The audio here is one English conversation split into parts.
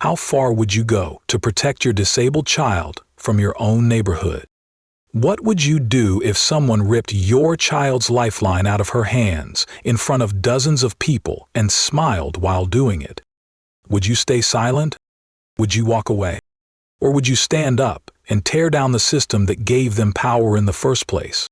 How far would you go to protect your disabled child from your own neighborhood? What would you do if someone ripped your child's lifeline out of her hands in front of dozens of people and smiled while doing it? Would you stay silent? Would you walk away? Or would you stand up and tear down the system that gave them power in the first place?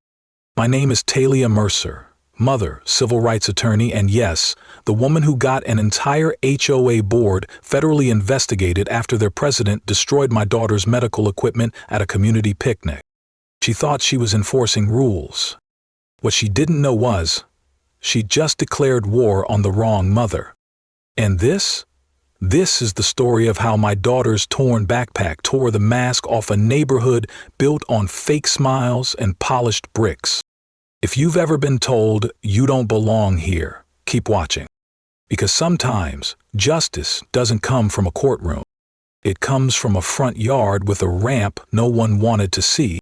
My name is Talia Mercer, mother, civil rights attorney, and yes, the woman who got an entire HOA board federally investigated after their president destroyed my daughter's medical equipment at a community picnic. She thought she was enforcing rules. What she didn't know was, she just declared war on the wrong mother. And this is the story of how my daughter's torn backpack tore the mask off a neighborhood built on fake smiles and polished bricks. If you've ever been told you don't belong here, keep watching. Because sometimes justice doesn't come from a courtroom. It comes from a front yard with a ramp no one wanted to see.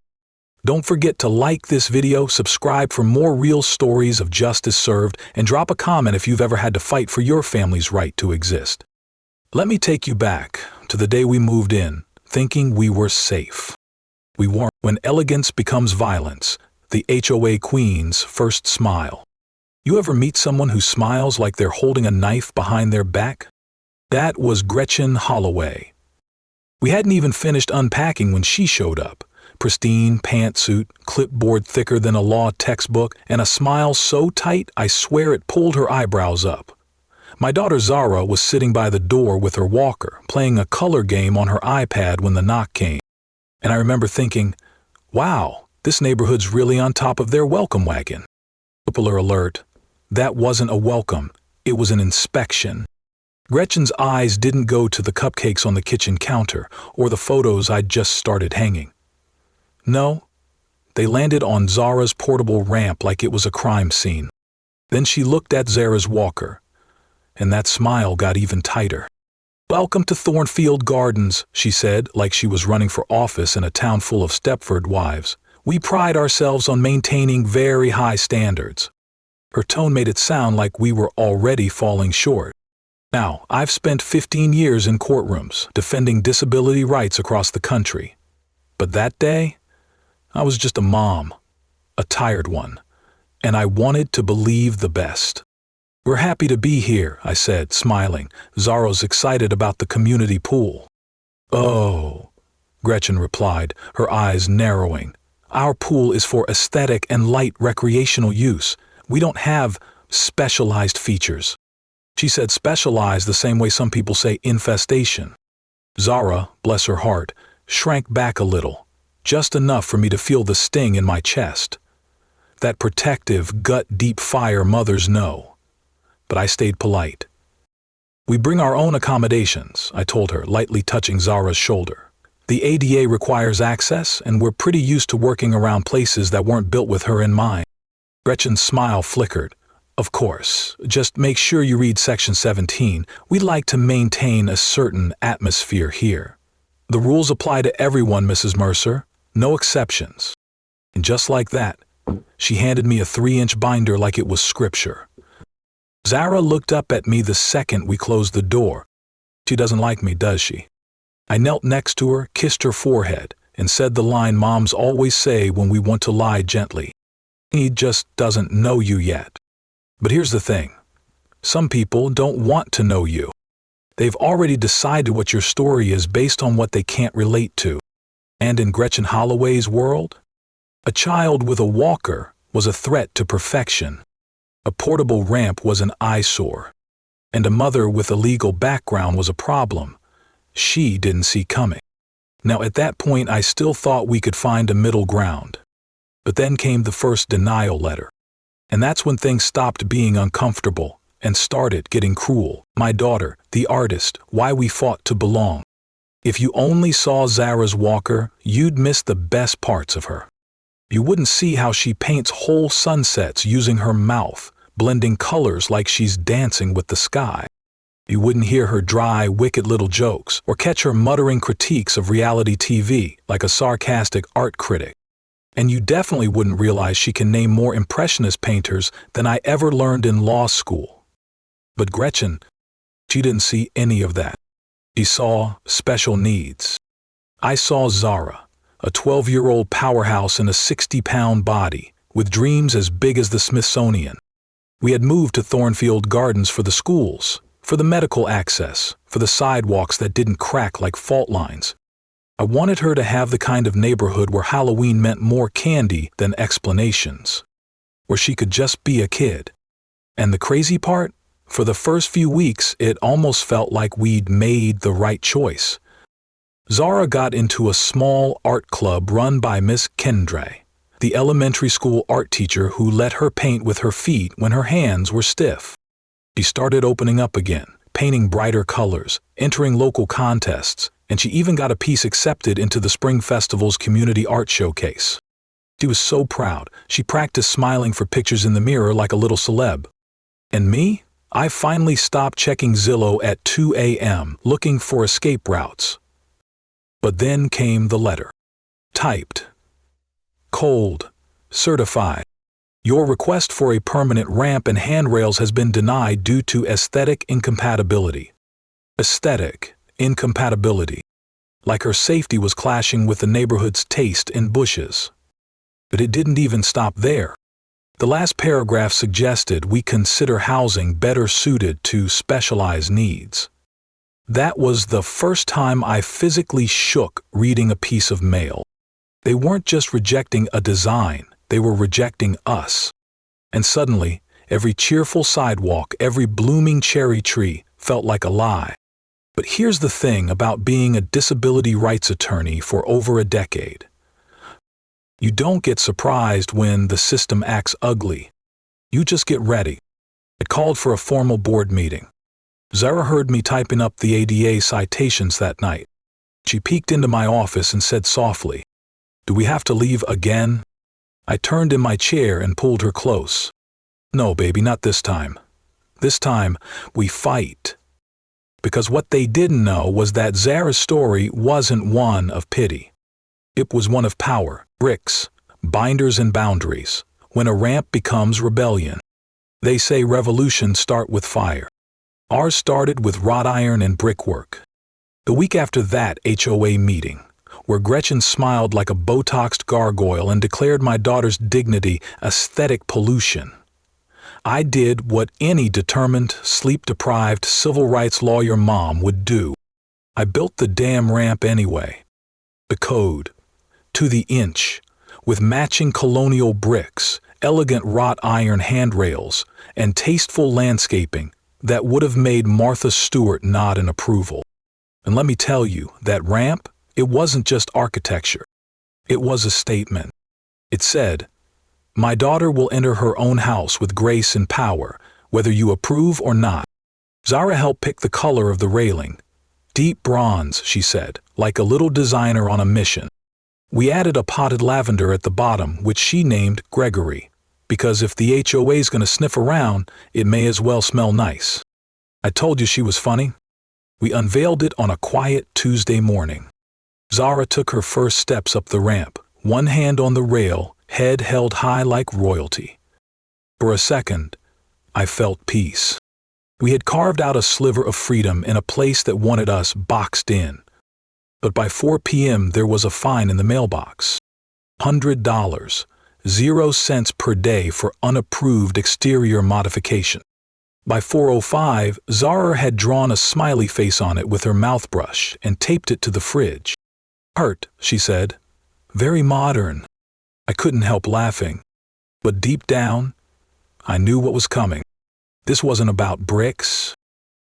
Don't forget to like this video, subscribe for more real stories of justice served, and drop a comment if you've ever had to fight for your family's right to exist. Let me take you back to the day we moved in, thinking we were safe. We weren't. When elegance becomes violence, the HOA queen's first smile. You ever meet someone who smiles like they're holding a knife behind their back? That was Gretchen Holloway. We hadn't even finished unpacking when she showed up. Pristine pantsuit, clipboard thicker than a law textbook, and a smile so tight I swear it pulled her eyebrows up. My daughter Zara was sitting by the door with her walker, playing a color game on her iPad when the knock came. And I remember thinking, wow, this neighborhood's really on top of their welcome wagon. Spoiler alert, that wasn't a welcome, it was an inspection. Gretchen's eyes didn't go to the cupcakes on the kitchen counter or the photos I'd just started hanging. No, they landed on Zara's portable ramp like it was a crime scene. Then she looked at Zara's walker, and that smile got even tighter. "Welcome to Thornfield Gardens," she said, like she was running for office in a town full of Stepford wives. "We pride ourselves on maintaining very high standards." Her tone made it sound like we were already falling short. Now, I've spent 15 years in courtrooms defending disability rights across the country. But that day, I was just a mom, a tired one, and I wanted to believe the best. "We're happy to be here," I said, smiling. "Zara's excited about the community pool." "Oh," Gretchen replied, her eyes narrowing. "Our pool is for aesthetic and light recreational use. We don't have specialized features." She said specialized the same way some people say infestation. Zara, bless her heart, shrank back a little. Just enough for me to feel the sting in my chest. That protective, gut-deep fire mothers know. But I stayed polite. "We bring our own accommodations," I told her, lightly touching Zara's shoulder. "The ADA requires access, and we're pretty used to working around places that weren't built with her in mind." Gretchen's smile flickered. "Of course, just make sure you read Section 17. We'd like to maintain a certain atmosphere here. The rules apply to everyone, Mrs. Mercer. No exceptions." And just like that, she handed me a 3-inch binder like it was scripture. Zara looked up at me the second we closed the door. She doesn't like me, does she? I knelt next to her, kissed her forehead, and said the line moms always say when we want to lie gently. "He just doesn't know you yet." But here's the thing. Some people don't want to know you. They've already decided what your story is based on what they can't relate to. And in Gretchen Holloway's world, a child with a walker was a threat to perfection. A portable ramp was an eyesore. And a mother with a legal background was a problem she didn't see coming. Now at that point I still thought we could find a middle ground. But then came the first denial letter. And that's when things stopped being uncomfortable and started getting cruel. My daughter, the artist, why we fought to belong. If you only saw Zara's walker, you'd miss the best parts of her. You wouldn't see how she paints whole sunsets using her mouth, blending colors like she's dancing with the sky. You wouldn't hear her dry, wicked little jokes, or catch her muttering critiques of reality TV like a sarcastic art critic. And you definitely wouldn't realize she can name more impressionist painters than I ever learned in law school. But Gretchen, she didn't see any of that. She saw special needs. I saw Zara, a 12-year-old powerhouse in a 60-pound body, with dreams as big as the Smithsonian. We had moved to Thornfield Gardens for the schools, for the medical access, for the sidewalks that didn't crack like fault lines. I wanted her to have the kind of neighborhood where Halloween meant more candy than explanations, where she could just be a kid. And the crazy part? For the first few weeks, it almost felt like we'd made the right choice. Zara got into a small art club run by Miss Kendre, the elementary school art teacher who let her paint with her feet when her hands were stiff. She started opening up again, painting brighter colors, entering local contests, and she even got a piece accepted into the Spring Festival's community art showcase. She was so proud, she practiced smiling for pictures in the mirror like a little celeb. And me? I finally stopped checking Zillow at 2 a.m. looking for escape routes. But then came the letter. Typed. Cold. Certified. Your request for a permanent ramp and handrails has been denied due to aesthetic incompatibility. Aesthetic incompatibility. Like her safety was clashing with the neighborhood's taste in bushes. But it didn't even stop there. The last paragraph suggested we consider housing better suited to specialized needs. That was the first time I physically shook reading a piece of mail. They weren't just rejecting a design, they were rejecting us. And suddenly, every cheerful sidewalk, every blooming cherry tree felt like a lie. But here's the thing about being a disability rights attorney for over a decade. You don't get surprised when the system acts ugly. You just get ready. It called for a formal board meeting. Zara heard me typing up the ADA citations that night. She peeked into my office and said softly, "Do we have to leave again?" I turned in my chair and pulled her close. "No, baby, not this time. This time, we fight." Because what they didn't know was that Zara's story wasn't one of pity. It was one of power, bricks, binders and boundaries, when a ramp becomes rebellion. They say revolutions start with fire. Ours started with wrought iron and brickwork. The week after that HOA meeting, where Gretchen smiled like a Botoxed gargoyle and declared my daughter's dignity aesthetic pollution, I did what any determined, sleep-deprived civil rights lawyer mom would do. I built the damn ramp anyway. The code. To the inch, with matching colonial bricks, elegant wrought iron handrails, and tasteful landscaping that would have made Martha Stewart nod in approval. And let me tell you, that ramp, it wasn't just architecture. It was a statement. It said, "My daughter will enter her own house with grace and power, whether you approve or not." Zara helped pick the color of the railing. Deep bronze, she said, like a little designer on a mission. We added a potted lavender at the bottom, which she named Gregory, because if the HOA's gonna sniff around, it may as well smell nice. I told you she was funny. We unveiled it on a quiet Tuesday morning. Zara took her first steps up the ramp, one hand on the rail, head held high like royalty. For a second, I felt peace. We had carved out a sliver of freedom in a place that wanted us boxed in. But by 4 p.m. there was a fine in the mailbox. $100, 0 cents per day for unapproved exterior modification. By 4:05, Zara had drawn a smiley face on it with her mouthbrush and taped it to the fridge. "Art," she said. "Very modern." I couldn't help laughing. But deep down, I knew what was coming. This wasn't about bricks.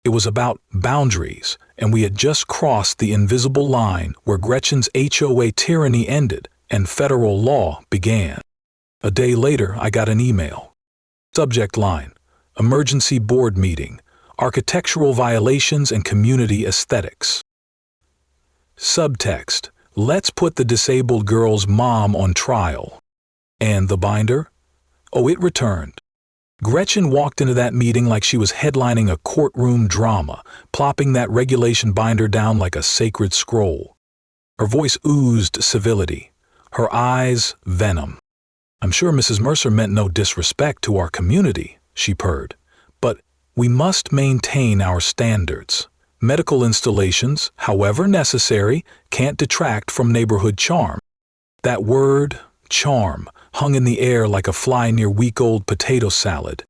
It was about boundaries, and we had just crossed the invisible line where Gretchen's HOA tyranny ended and federal law began. A day later, I got an email. Subject line: Emergency Board Meeting, Architectural Violations and Community Aesthetics. Subtext: Let's put the disabled girl's mom on trial. And the binder? Oh, it returned. Gretchen walked into that meeting like she was headlining a courtroom drama, plopping that regulation binder down like a sacred scroll. Her voice oozed civility, her eyes venom. "I'm sure Mrs. Mercer meant no disrespect to our community," she purred, "but we must maintain our standards. Medical installations, however necessary, can't detract from neighborhood charm. That word, charm, hung in the air like a fly near week-old potato salad.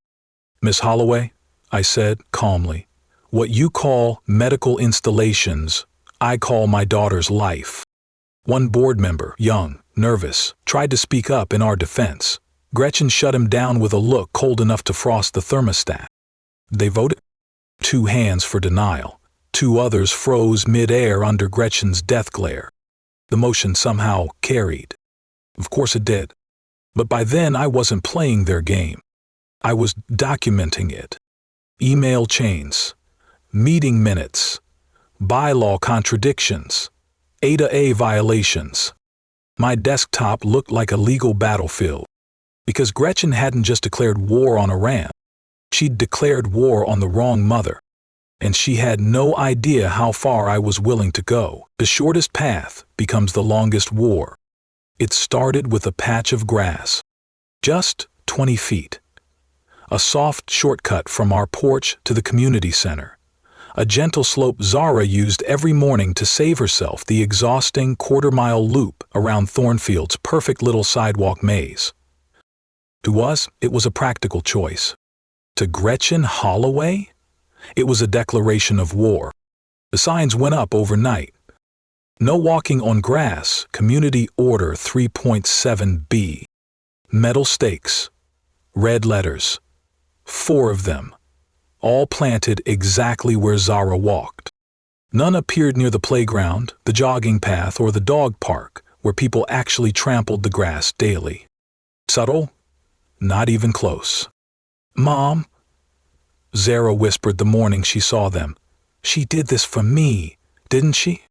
"Miss Holloway," I said calmly, "what you call medical installations, I call my daughter's life." One board member, young, nervous, tried to speak up in our defense. Gretchen shut him down with a look cold enough to frost the thermostat. They voted. 2 hands for denial. 2 others froze mid-air under Gretchen's death glare. The motion somehow carried. Of course it did. But by then I wasn't playing their game. I was documenting it. Email chains, meeting minutes, bylaw contradictions, A violations. My desktop looked like a legal battlefield. Because Gretchen hadn't just declared war on Iran. She'd declared war on the wrong mother. And she had no idea how far I was willing to go. The shortest path becomes the longest war. It started with a patch of grass. Just 20 feet. A soft shortcut from our porch to the community center. A gentle slope Zara used every morning to save herself the exhausting quarter-mile loop around Thornfield's perfect little sidewalk maze. To us, it was a practical choice. To Gretchen Holloway? It was a declaration of war. The signs went up overnight. No walking on grass, Community Order 3.7b. Metal stakes. Red letters. 4 of them. All planted exactly where Zara walked. None appeared near the playground, the jogging path, or the dog park, where people actually trampled the grass daily. Subtle? Not even close. "Mom," Zara whispered the morning she saw them. "She did this for me, didn't she?"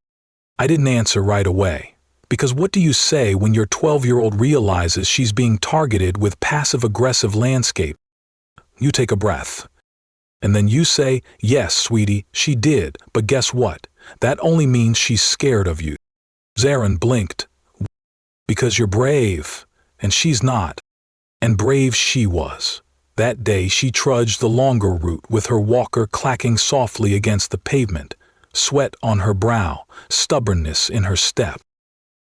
I didn't answer right away, because what do you say when your 12-year-old realizes she's being targeted with passive-aggressive landscape? You take a breath. And then you say, "Yes, sweetie, she did, but guess what? That only means she's scared of you." Zarin blinked. "Because you're brave, and she's not." And brave she was. That day she trudged the longer route with her walker clacking softly against the pavement, sweat on her brow, stubbornness in her step.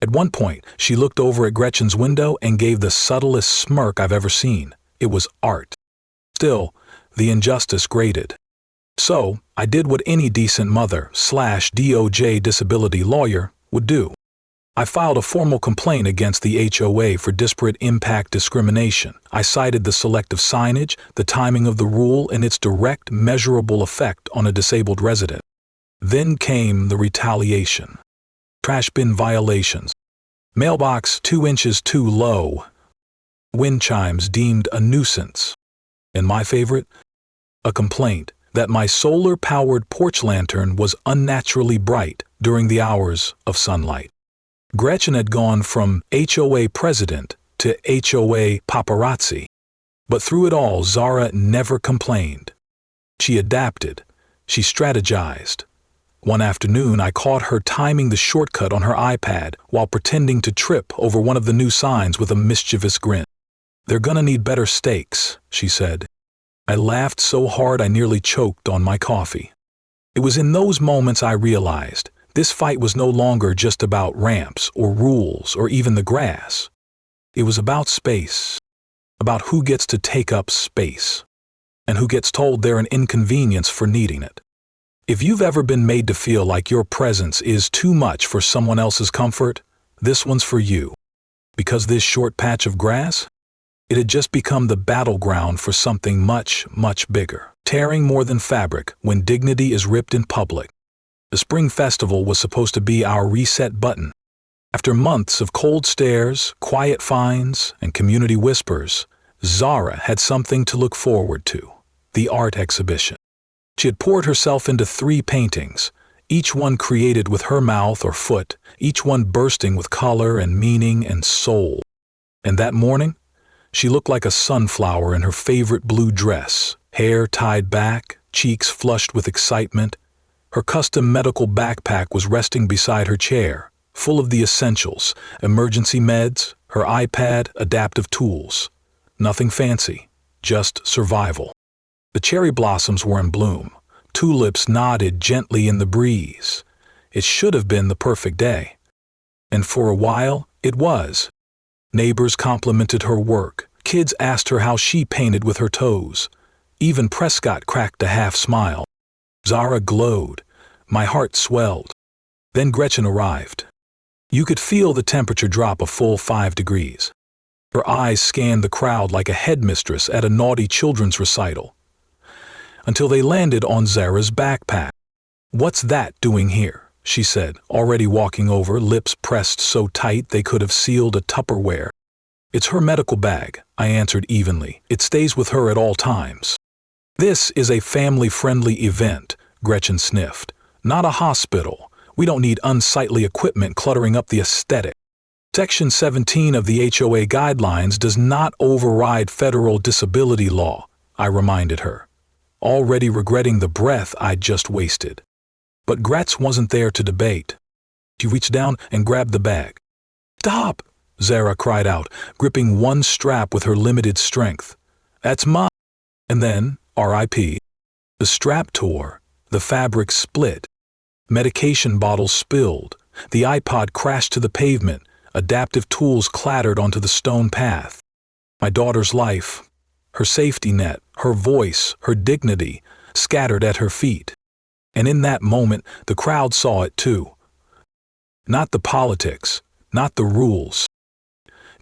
At one point, she looked over at Gretchen's window and gave the subtlest smirk I've ever seen. It was art. Still, the injustice grated. So, I did what any decent mother/DOJ disability lawyer would do. I filed a formal complaint against the HOA for disparate impact discrimination. I cited the selective signage, the timing of the rule, and its direct, measurable effect on a disabled resident. Then came the retaliation. Trash bin violations. Mailbox 2 inches too low. Wind chimes deemed a nuisance. And my favorite? A complaint that my solar-powered porch lantern was unnaturally bright during the hours of sunlight. Gretchen had gone from HOA president to HOA paparazzi. But through it all, Zara never complained. She adapted. She strategized. One afternoon, I caught her timing the shortcut on her iPad while pretending to trip over one of the new signs with a mischievous grin. "They're gonna need better stakes," she said. I laughed so hard I nearly choked on my coffee. It was in those moments I realized this fight was no longer just about ramps or rules or even the grass. It was about space, about who gets to take up space, and who gets told they're an inconvenience for needing it. If you've ever been made to feel like your presence is too much for someone else's comfort, this one's for you. Because this short patch of grass? It had just become the battleground for something much, much bigger. Tearing more than fabric when dignity is ripped in public. The spring festival was supposed to be our reset button. After months of cold stares, quiet fines, and community whispers, Zara had something to look forward to: the art exhibition. She had poured herself into 3 paintings, each one created with her mouth or foot, each one bursting with color and meaning and soul. And that morning, she looked like a sunflower in her favorite blue dress, hair tied back, cheeks flushed with excitement. Her custom medical backpack was resting beside her chair, full of the essentials: emergency meds, her iPad, adaptive tools. Nothing fancy, just survival. The cherry blossoms were in bloom, Tulips nodded gently in the breeze. It should have been the perfect day. And for a while, it was. Neighbors complimented her work. Kids asked her how she painted with her toes. Even Prescott cracked a half smile. Zara glowed. My heart swelled. Then Gretchen arrived. You could feel the temperature drop a full 5 degrees. Her eyes scanned the crowd like a headmistress at a naughty children's recital. Until they landed on Zara's backpack. "What's that doing here?" she said, already walking over, lips pressed so tight they could have sealed a Tupperware. "It's her medical bag," I answered evenly. "It stays with her at all times." "This is a family-friendly event," Gretchen sniffed. "Not a hospital. We don't need unsightly equipment cluttering up the aesthetic." Section 17 of the HOA guidelines does not override federal disability law, I reminded her, already regretting the breath I'd just wasted. But Gretz wasn't there to debate. She reached down and grabbed the bag. "Stop!" Zara cried out, gripping one strap with her limited strength. "That's mine." And then, R.I.P. The strap tore, the fabric split. Medication bottles spilled, the iPod crashed to the pavement, adaptive tools clattered onto the stone path. My daughter's life, her safety net, her voice, her dignity, scattered at her feet. And in that moment, the crowd saw it too. Not the politics, not the rules.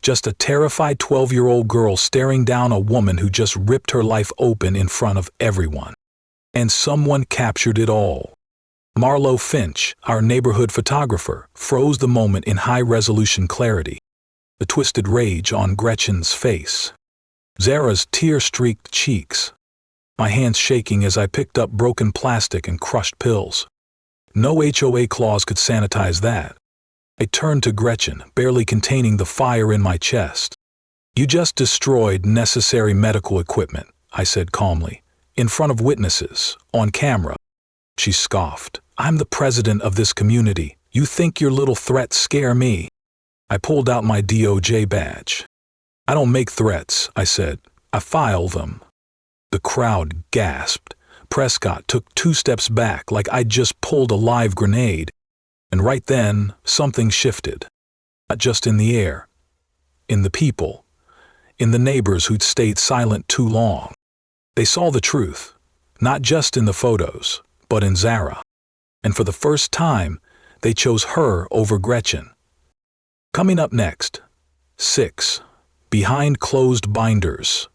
Just a terrified 12-year-old girl staring down a woman who just ripped her life open in front of everyone. And someone captured it all. Marlo Finch, our neighborhood photographer, froze the moment in high-resolution clarity. The twisted rage on Gretchen's face. Zara's tear-streaked cheeks. My hands shaking as I picked up broken plastic and crushed pills. No HOA clause could sanitize that. I turned to Gretchen, barely containing the fire in my chest. "You just destroyed necessary medical equipment," I said calmly, "in front of witnesses, on camera." She scoffed. "I'm the president of this community. You think your little threats scare me?" I pulled out my DOJ badge. "I don't make threats," I said. "I file them." The crowd gasped. Prescott took 2 steps back like I'd just pulled a live grenade. And right then, something shifted. Not just in the air. In the people. In the neighbors who'd stayed silent too long. They saw the truth. Not just in the photos, but in Zara. And for the first time, they chose her over Gretchen. Coming up next, 6. Behind closed binders.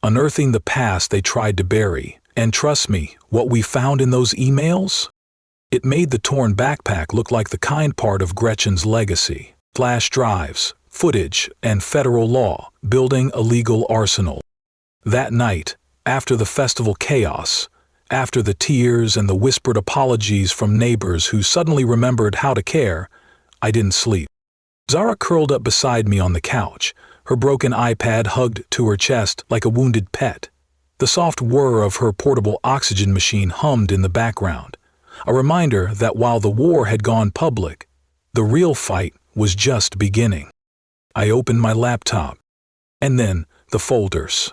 Unearthing the past they tried to bury. And trust me, what we found in those emails? It made the torn backpack look like the kind part of Gretchen's legacy. Flash drives, footage, and federal law, building a legal arsenal. That night, after the festival chaos, after the tears and the whispered apologies from neighbors who suddenly remembered how to care, I didn't sleep. Zara curled up beside me on the couch, her broken iPad hugged to her chest like a wounded pet. The soft whir of her portable oxygen machine hummed in the background, a reminder that while the war had gone public, the real fight was just beginning. I opened my laptop, and then the folders,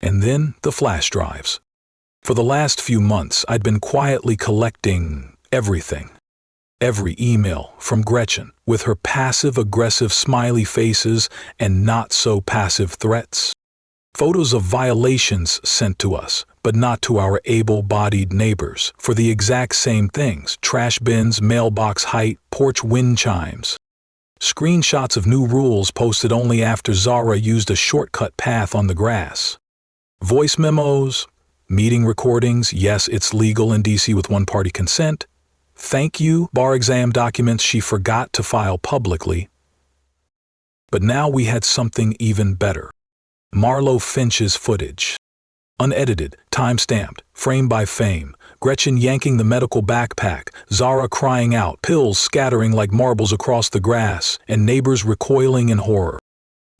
and then the flash drives. For the last few months, I'd been quietly collecting everything. Every email from Gretchen, with her passive-aggressive smiley faces and not-so-passive threats. Photos of violations sent to us, but not to our able-bodied neighbors, for the exact same things: trash bins, mailbox height, porch wind chimes. Screenshots of new rules posted only after Zara used a shortcut path on the grass. Voice memos, meeting recordings, yes, it's legal in DC with one-party consent. Thank you, bar exam documents she forgot to file publicly. But now we had something even better. Marlo Finch's footage. Unedited, time-stamped, frame by frame, Gretchen yanking the medical backpack, Zara crying out, pills scattering like marbles across the grass, and neighbors recoiling in horror.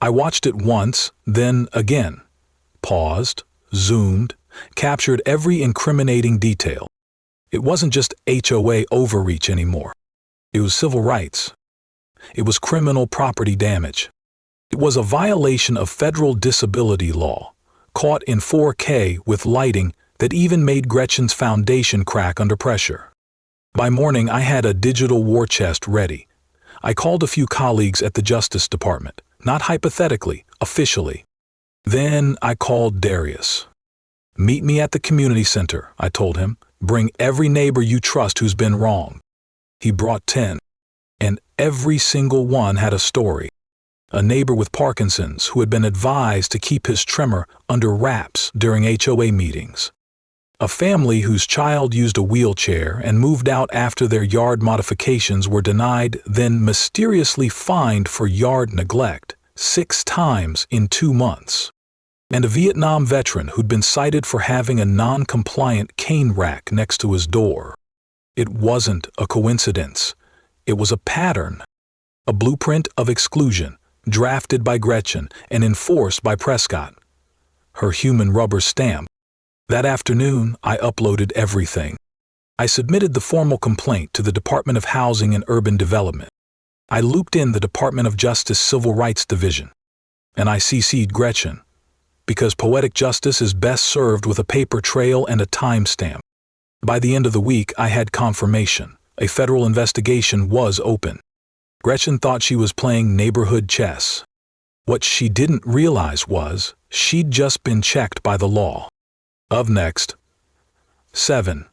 I watched it once, then again. Paused, zoomed, captured every incriminating detail. It wasn't just HOA overreach anymore. It was civil rights. It was criminal property damage. It was a violation of federal disability law, caught in 4K with lighting that even made Gretchen's foundation crack under pressure. By morning, I had a digital war chest ready. I called a few colleagues at the Justice Department, not hypothetically, officially. Then I called Darius. "Meet me at the community center," I told him. "Bring every neighbor you trust who's been wrong." He brought 10, and every single one had a story. A neighbor with Parkinson's who had been advised to keep his tremor under wraps during HOA meetings. A family whose child used a wheelchair and moved out after their yard modifications were denied, then mysteriously fined for yard neglect 6 times in 2 months. And a Vietnam veteran who'd been cited for having a non-compliant cane rack next to his door. It wasn't a coincidence. It was a pattern. A blueprint of exclusion, drafted by Gretchen and enforced by Prescott. Her human rubber stamp. That afternoon, I uploaded everything. I submitted the formal complaint to the Department of Housing and Urban Development. I looped in the Department of Justice Civil Rights Division. And I CC'd Gretchen. Because poetic justice is best served with a paper trail and a timestamp. By the end of the week, I had confirmation. A federal investigation was open. Gretchen thought she was playing neighborhood chess. What she didn't realize was she'd just been checked by the law. Of next. 7.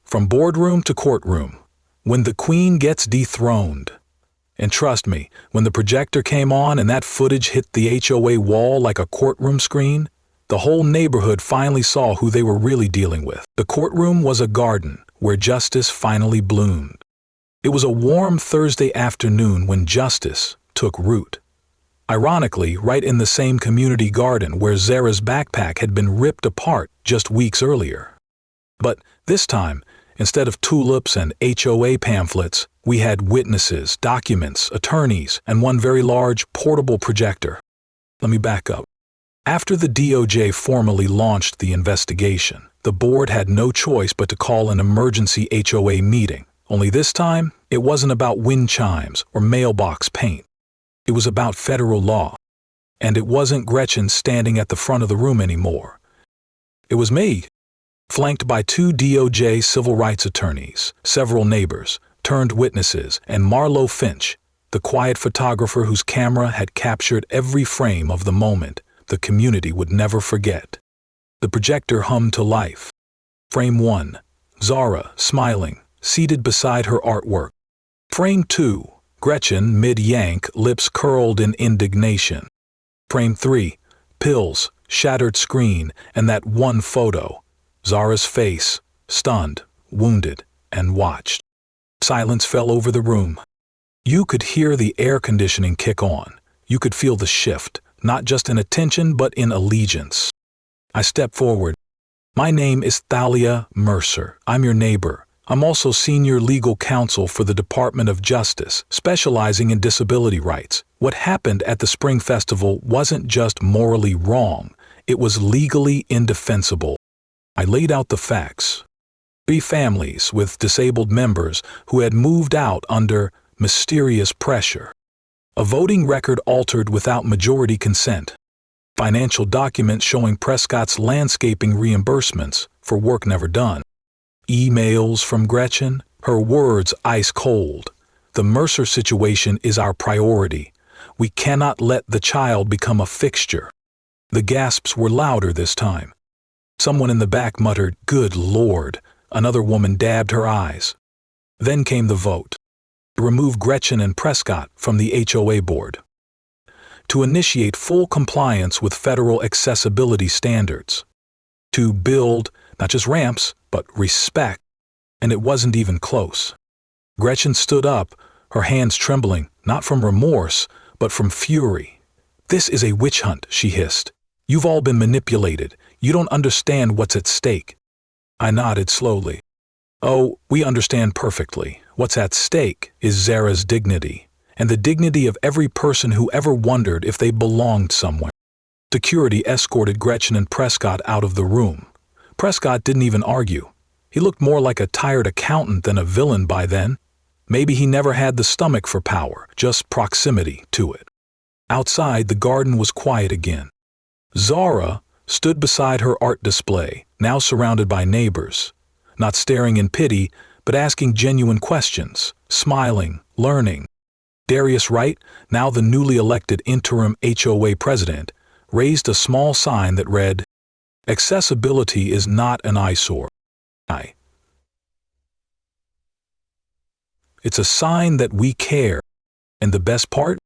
From boardroom to courtroom. When the queen gets dethroned. And trust me, when the projector came on and that footage hit the HOA wall like a courtroom screen, the whole neighborhood finally saw who they were really dealing with. The courtroom was a garden where justice finally bloomed. It was a warm Thursday afternoon when justice took root. Ironically, right in the same community garden where Zara's backpack had been ripped apart just weeks earlier. But this time, instead of tulips and HOA pamphlets, we had witnesses, documents, attorneys, and one very large portable projector. Let me back up. After the DOJ formally launched the investigation, the board had no choice but to call an emergency HOA meeting. Only this time, it wasn't about wind chimes or mailbox paint. It was about federal law. And it wasn't Gretchen standing at the front of the room anymore. It was me, flanked by 2 DOJ civil rights attorneys, several neighbors, turned witnesses, and Marlo Finch, the quiet photographer whose camera had captured every frame of the moment the community would never forget. The projector hummed to life. Frame 1, Zara, smiling, seated beside her artwork. Frame 2, Gretchen, mid-yank, lips curled in indignation. Frame 3, pills, shattered screen, and that one photo, Zara's face, stunned, wounded, and watched. Silence fell over the room. You could hear the air conditioning kick on. You could feel the shift, not just in attention but in allegiance. I stepped forward. "My name is Thalia Mercer. I'm your neighbor. I'm also senior legal counsel for the Department of Justice, specializing in disability rights. What happened at the Spring Festival wasn't just morally wrong, it was legally indefensible." I laid out the facts. 3 families with disabled members who had moved out under mysterious pressure. A voting record altered without majority consent. Financial documents showing Prescott's landscaping reimbursements for work never done. Emails from Gretchen, her words ice cold. "The Mercer situation is our priority. We cannot let the child become a fixture." The gasps were louder this time. Someone in the back muttered, "Good Lord." Another woman dabbed her eyes. Then came the vote. To remove Gretchen and Prescott from the HOA board. To initiate full compliance with federal accessibility standards. To build, not just ramps, but respect. And it wasn't even close. Gretchen stood up, her hands trembling, not from remorse, but from fury. "This is a witch hunt," she hissed. "You've all been manipulated. You don't understand what's at stake." I nodded slowly. "Oh, we understand perfectly. What's at stake is Zara's dignity, and the dignity of every person who ever wondered if they belonged somewhere." Security escorted Gretchen and Prescott out of the room. Prescott didn't even argue. He looked more like a tired accountant than a villain by then. Maybe he never had the stomach for power, just proximity to it. Outside, the garden was quiet again. Zara, stood beside her art display, now surrounded by neighbors, not staring in pity, but asking genuine questions, smiling, learning. Darius Wright, now the newly elected interim HOA president, raised a small sign that read, "Accessibility is not an eyesore. It's a sign that we care." And the best part?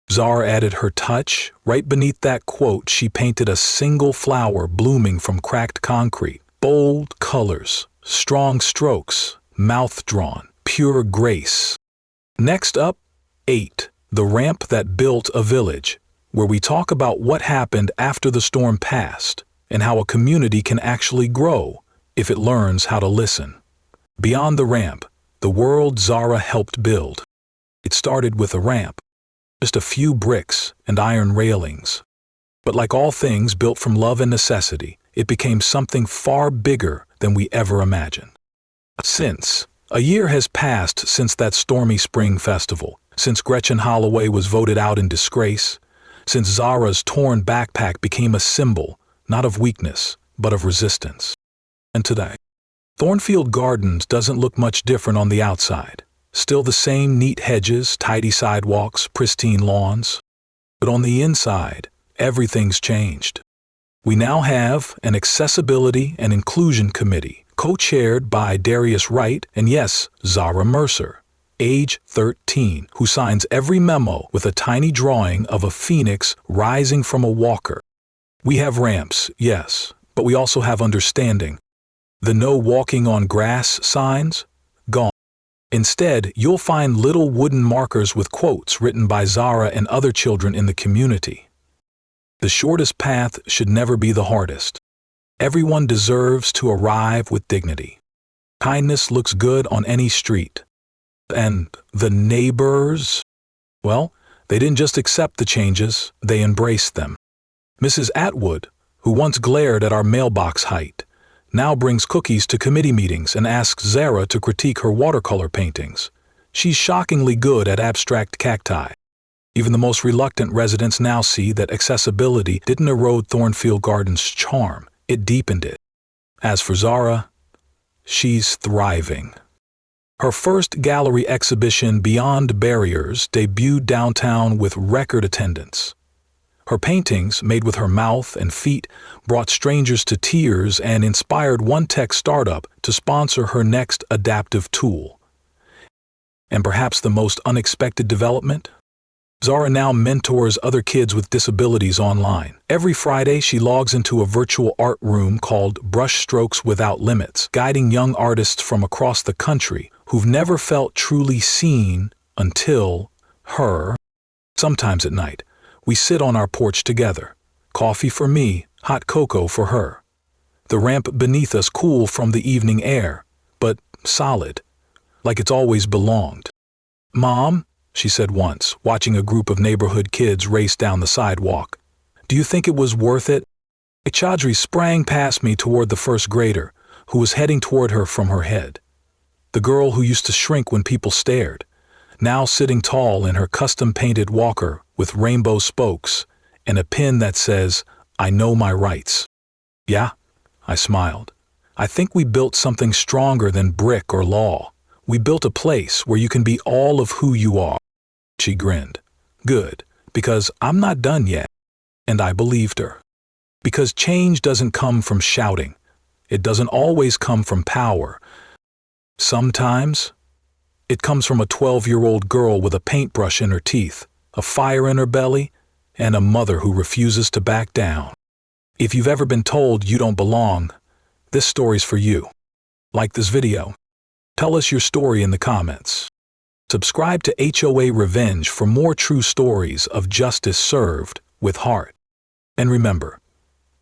Zara added her touch. Right beneath that quote, she painted a single flower blooming from cracked concrete. Bold colors, strong strokes, mouth drawn, pure grace. Next up, 8. The ramp that built a village, where we talk about what happened after the storm passed and how a community can actually grow if it learns how to listen. Beyond the ramp, the world Zara helped build. It started with a ramp, just a few bricks and iron railings. But like all things built from love and necessity, it became something far bigger than we ever imagined. Since a year has passed since that stormy spring festival, since Gretchen Holloway was voted out in disgrace, since Zara's torn backpack became a symbol, not of weakness, but of resistance. And today, Thornfield Gardens doesn't look much different on the outside. Still the same neat hedges, tidy sidewalks, pristine lawns. But on the inside, everything's changed. We now have an Accessibility and Inclusion Committee, co-chaired by Darius Wright and yes, Zara Mercer, age 13, who signs every memo with a tiny drawing of a phoenix rising from a walker. We have ramps, yes, but we also have understanding. The no walking on grass signs? Gone. Instead, you'll find little wooden markers with quotes written by Zara and other children in the community. The shortest path should never be the hardest. Everyone deserves to arrive with dignity. Kindness looks good on any street. And the neighbors? Well, they didn't just accept the changes, they embraced them. Mrs. Atwood, who once glared at our mailbox height, now brings cookies to committee meetings and asks Zara to critique her watercolor paintings. She's shockingly good at abstract cacti. Even the most reluctant residents now see that accessibility didn't erode Thornfield Gardens' charm, it deepened it. As for Zara, she's thriving. Her first gallery exhibition, Beyond Barriers, debuted downtown with record attendance. Her paintings, made with her mouth and feet, brought strangers to tears and inspired one tech startup to sponsor her next adaptive tool. And perhaps the most unexpected development? Zara now mentors other kids with disabilities online. Every Friday, she logs into a virtual art room called Brushstrokes Without Limits, guiding young artists from across the country who've never felt truly seen until her. Sometimes at night, we sit on our porch together. Coffee for me, hot cocoa for her. The ramp beneath us cool from the evening air, but solid, like it's always belonged. "Mom," she said once, watching a group of neighborhood kids race down the sidewalk, "do you think it was worth it?" Chaudhry sprang past me toward the first grader, who was heading toward her from her head. The girl who used to shrink when people stared, now sitting tall in her custom-painted walker with rainbow spokes and a pin that says, "I know my rights." "Yeah," I smiled. "I think we built something stronger than brick or law. We built a place where you can be all of who you are." She grinned. "Good, because I'm not done yet." And I believed her. Because change doesn't come from shouting. It doesn't always come from power. Sometimes, it comes from a 12-year-old girl with a paintbrush in her teeth, a fire in her belly, and a mother who refuses to back down. If you've ever been told you don't belong, this story's for you. Like this video. Tell us your story in the comments. Subscribe to HOA Revenge for more true stories of justice served with heart. And remember,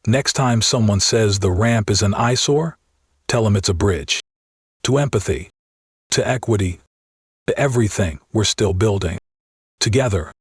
next time someone says the ramp is an eyesore, tell them it's a bridge. To empathy, to equity, to everything we're still building. Together.